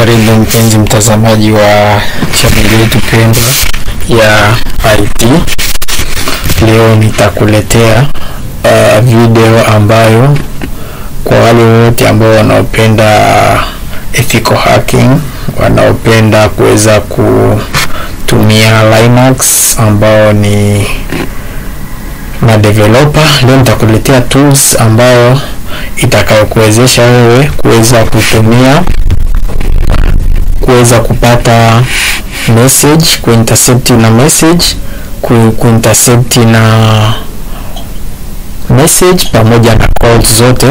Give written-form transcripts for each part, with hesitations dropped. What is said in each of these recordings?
Karibu mpenzi mtazamaji wa channel yetu pendwa ya IT. Leo nitakuletea video ambayo kwa wale wote ambao wanaopenda ethical hacking, wanaopenda kuweza kutumia Linux, ambao ni developer. Leo nitakuletea tools ambao itakayokuwezesha wewe kuweza kupata message, kuintercept na message, kuintercept na message pamoja na calls zote.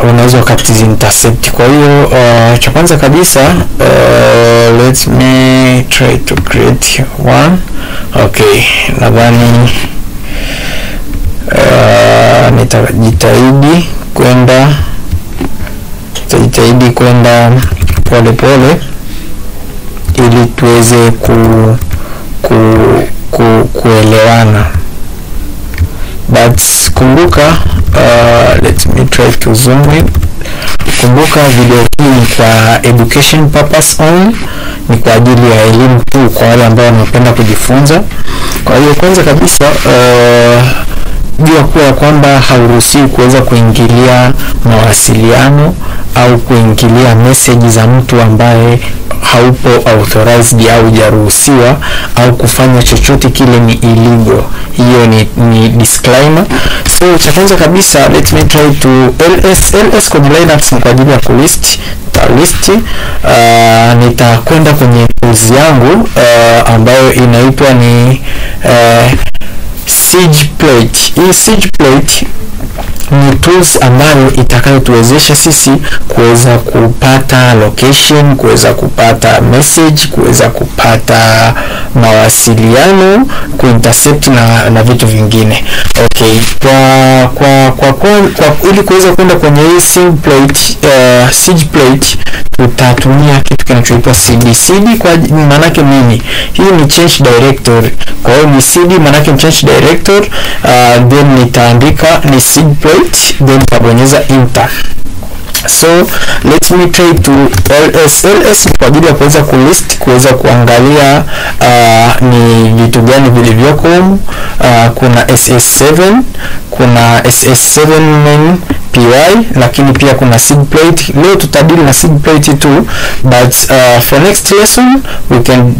Unaweza ukatizi intercept. Kwa hiyo cha kwanza kabisa, let me try to create one. Okay, nadhani nitajitahidi kwenda pole ili tuweze kuelewana. But kumbuka, let me try to zoom in. Kumbuka video hii ni kwa education purpose only, ni kwa ajili ya elimu tu, kwa wale ambao wanapenda kujifunza. Kwa hiyo kwanza kabisa, jua kuwa kwamba hauruhusiwi kuweza kuingilia mawasiliano au kuingilia message za mtu ambaye haupo authorized au hujaruhusiwa, au kufanya chochote kile ni illegal. Hiyo ni disclaimer. So cha kwanza kabisa, let me try to ls kwenye Linux ni kwa ajili ya kulist. Nitakwenda kwenye tools yangu ambayo inaitwa ni SiegePlate. Hii SiegePlate ni tools ambayo itakayotuwezesha sisi kuweza kupata location, kuweza kupata message, kuweza kupata mawasiliano, kuintercept na vitu vingine. Okay, ili kuweza kwenda kwenye hii SiegePlate tutatumia kitu kinachoitwa cd. cd kwa maana yake nini? Hii ni change directory. Kwa hiyo ni cd maana yake change directory. Then nitaandika ni SiegePlate, then nitabonyeza enter. So let me try to ls kwa ajili ya kuweza kulist, kuweza kuangalia ni vitu gani vilivyoko. Kuna ss7, kuna ss7 main py, lakini pia kuna SiegePlate. Leo tutadili na SiegePlate tu, but for next lesson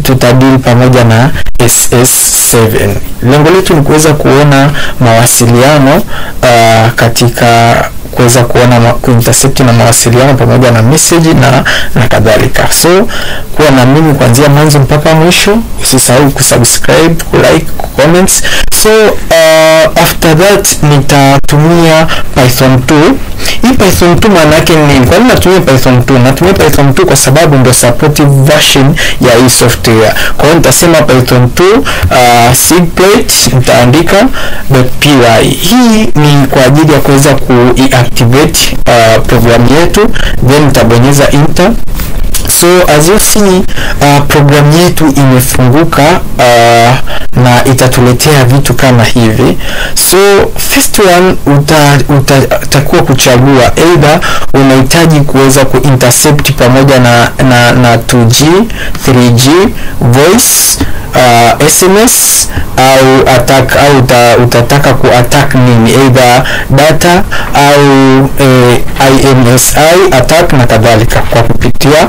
tutadili pamoja na ss7. Lengo letu ni kuweza kuona mawasiliano katika kuweza kuona kuintercept na mawasiliano pamoja na message na kadhalika. So kuwa na mimi kuanzia mwanzo mpaka mwisho. Usisahau kusubscribe, kulike, comments. So after that nitatumia Python 2. Hii Python 2 maana yake ni, kwa nini natumia Python 2? Natumia Python 2 kwa sababu ndio supportive version ya hii software. Kwa hiyo nitasema Python 2 SiegePlate, nitaandika .py. Hii ni kwa ajili ya kuweza kuactivate program yetu, then nitabonyeza enter. So as you see, program yetu imefunguka na itatuletea vitu kama hivi. So first one, utakuwa kuchagua either unahitaji kuweza kuintercept pamoja na 2G, 3G, voice, SMS au attack, au utataka kuattack nini, either data au IMSI attack na kadhalika, kwa kupitia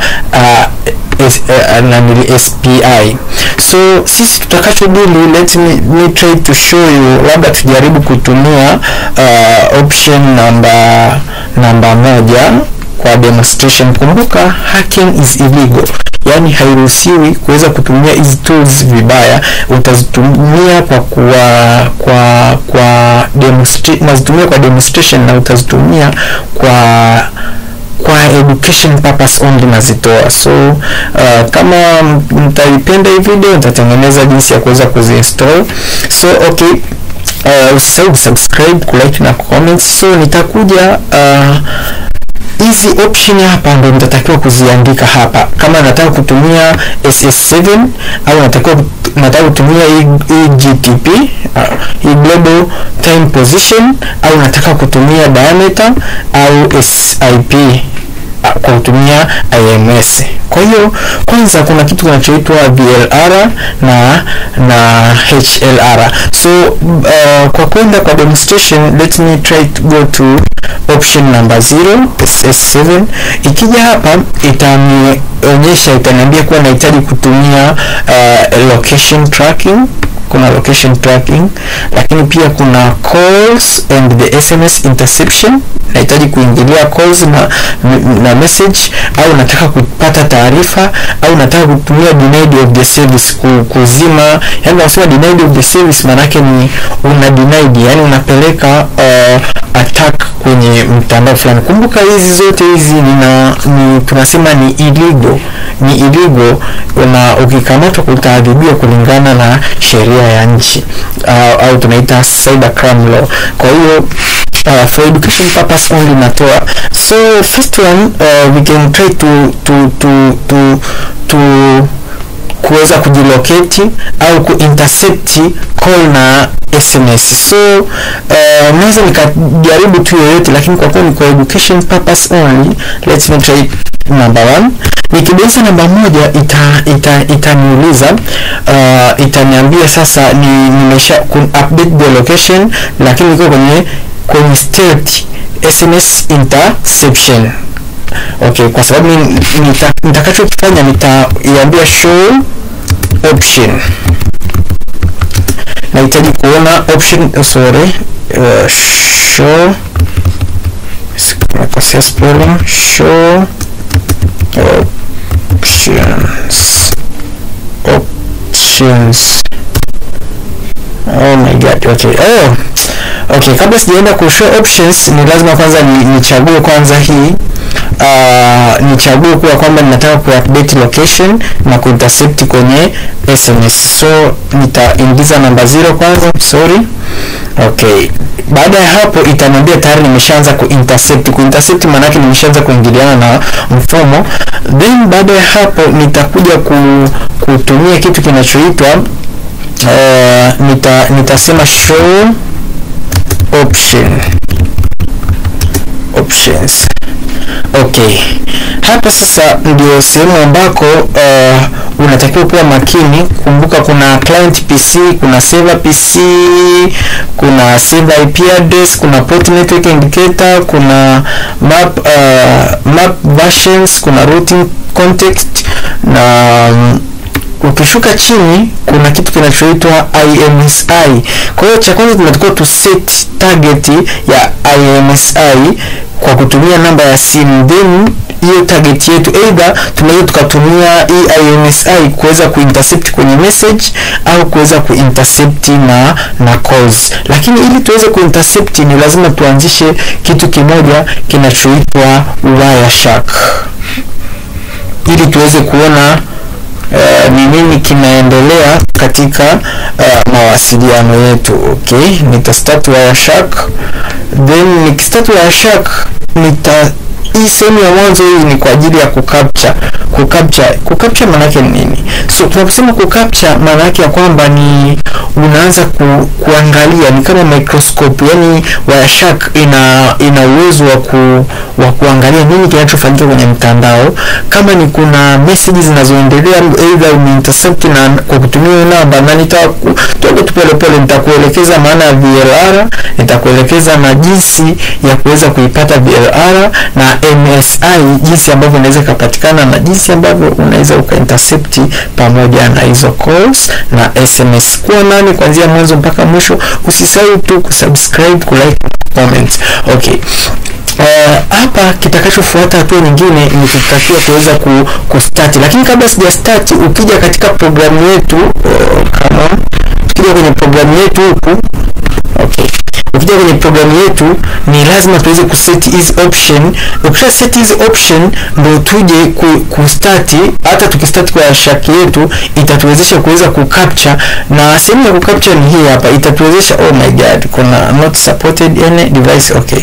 SPI. So sisi tutakachodili, let me try to show you. Labda tujaribu kutumia option namba 1 kwa demonstration. Kumbuka, hacking is illegal, yani hairuhusiwi kuweza kutumia hizi tools vibaya. Utazitumia kwa demonstration na utazitumia kwa education purpose only nazitoa. So kama mtaipenda hii video, nitatengeneza jinsi ya kuweza kuzinstall. So okay, usisahau subscribe, kulike na comment. So nitakuja hizi option hapa ndio nitatakiwa kuziandika hapa. Kama nataka kutumia ss7 au nataka kutumia GTP, hii global time position, au nataka kutumia diameter au SIP. kwa kutumia IMS. Kwa hiyo kwanza kuna kitu kinachoitwa VLR na HLR. So kwa kwenda kwa demonstration, let me try to go to option number 0 S7. Ikija hapa itanionyesha, itaniambia kuwa nahitaji kutumia location tracking. Kuna location tracking, lakini pia kuna calls and the SMS interception. Nahitaji kuingilia calls na message, au nataka kupata taarifa, au nataka kutumia denied of the service, kuzima. Yani unasema denied of the service maana yake ni una denied, yani unapeleka attack kwenye mtandao fulani. Kumbuka hizi zote hizi ni tunasema ni illegal. Ni illegal, na ukikamatwa kutaadhibiwa kulingana na sheria ya nchi, au tunaita cyber crime law. Kwa hiyo for education purpose only natoa. So first one, we can try to kuweza kujilocate au kuintercept call na SMS. So naweza nikajaribu tu yoyote, lakini kwa kweli kwa education purpose only, let's me try number 1. Nikibonyeza namba 1 itaniuliza, itaniambia sasa nimesha update the location, lakini iko kwenye state SMS interception. Okay, kwa sababu nitakachokifanya nitaiambia show option. Nahitaji kuona option, show spelling, show options. Oh my god. Okay, kabla sijaenda ku show options, ni lazima kwanza nichague kwanza hii, nichague kwa kwamba ninataka ku-update location na ku-intercept kwenye SMS. So nitaingiza namba 0 kwanza, sorry. Okay, baada ya hapo itaniambia tayari nimeshaanza ku-intercept. Ku-intercept maana yake nimeshaanza kuingiliana na mfumo. Then baada ya hapo nitakuja kutumia kitu kinachoitwa nitasema show options. Okay, hapa sasa ndio sehemu ambako unatakiwa kuwa makini. Kumbuka kuna client PC, kuna server PC, kuna server IP address, kuna port network indicator, kuna map versions, kuna routing context, na ukishuka chini kuna kitu kinachoitwa IMSI. Kwa hiyo cha kwanza tunatakiwa tu set target ya IMSI kwa kutumia namba ya simu. Then hiyo target yetu either tunaweza tukatumia IMSI kuweza kuintercept kwenye message au kuweza kuintercept na calls. Lakini ili tuweze kuintercept ni lazima tuanzishe kitu kimoja kinachoitwa Wireshark, ili tuweze kuona ni nini kinaendelea katika mawasiliano yetu. Okay, nitastart Wireshark. Then nikistart Wireshark, hii sehemu ya mwanzo hii ni kwa ajili ya kucapture maana yake nini? So tunaposema kucapture maana yake ya kwamba ni unaanza kuangalia, ni kama microscope. Yani Wireshark ina uwezo wa kuangalia nini kinachofanyika kwenye mtandao. Kama ni kuna messages zinazoendelea, either umeintercept na kwa kutumia namba, na pole nitakuelekeza maana ya VLR, nitakuelekeza na jinsi ya kuweza kuipata VLR, na MSI jinsi ambavyo inaweza kupatikana, na jinsi ambavyo unaweza ukaintercept pamoja na hizo calls na SMS. Kwa nani kuanzia mwanzo mpaka mwisho. Usisahau tu kusubscribe, kulike, comment. Okay, hapa kitakachofuata hatua nyingine ni tutakiwa tuweza kustart. Lakini kabla sija start, ukija katika programu yetu, kama ukija kwenye programu yetu huku, okay, ukija kwenye programu yetu ni lazima tuweze kuset hizi option. Ukisha set hizi option ndio tuje kustart. Hata tukistart kwa Wireshark yetu itatuwezesha kuweza kucapture, na sehemu ya kucapture ni hii hapa. Itatuwezesha, oh my god, kuna not supported any device. Okay,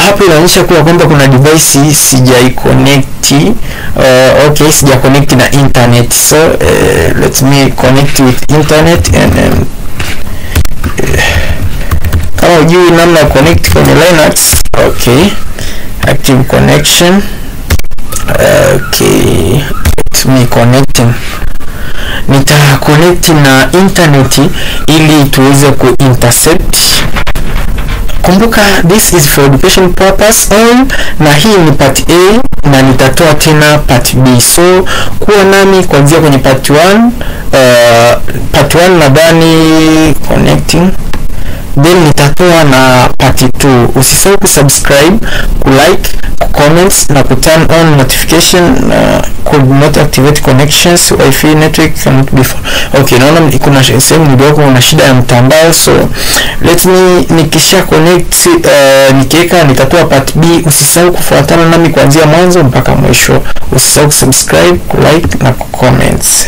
hapa inaonyesha kwamba kuna device sijai connect. Okay, sija connect na internet. So let me connect with internet and kama hujui namna ya connect kwenye Linux, okay, active connection. Okay, let me connecting. Nita connect na internet ili tuweze ku-intercept. Kumbuka, this is for education purpose only, na hii ni part A na nitatoa tena part B. So kuwa nami kuanzia kwenye part 1. Part 1 nadhani connecting, then nitatoa na part 2. Usisahau kusubscribe, kulike, comments na turn on notification. Could not activate connections, wifi network cannot be found. Okay, naona kuna sehemu ndogo kuna shida ya mtandao, so let me nikisha connect nikiweka nitatoa part B. Usisahau kufuatana nami kuanzia mwanzo mpaka mwisho. Usisahau kusubscribe, kulike na comments.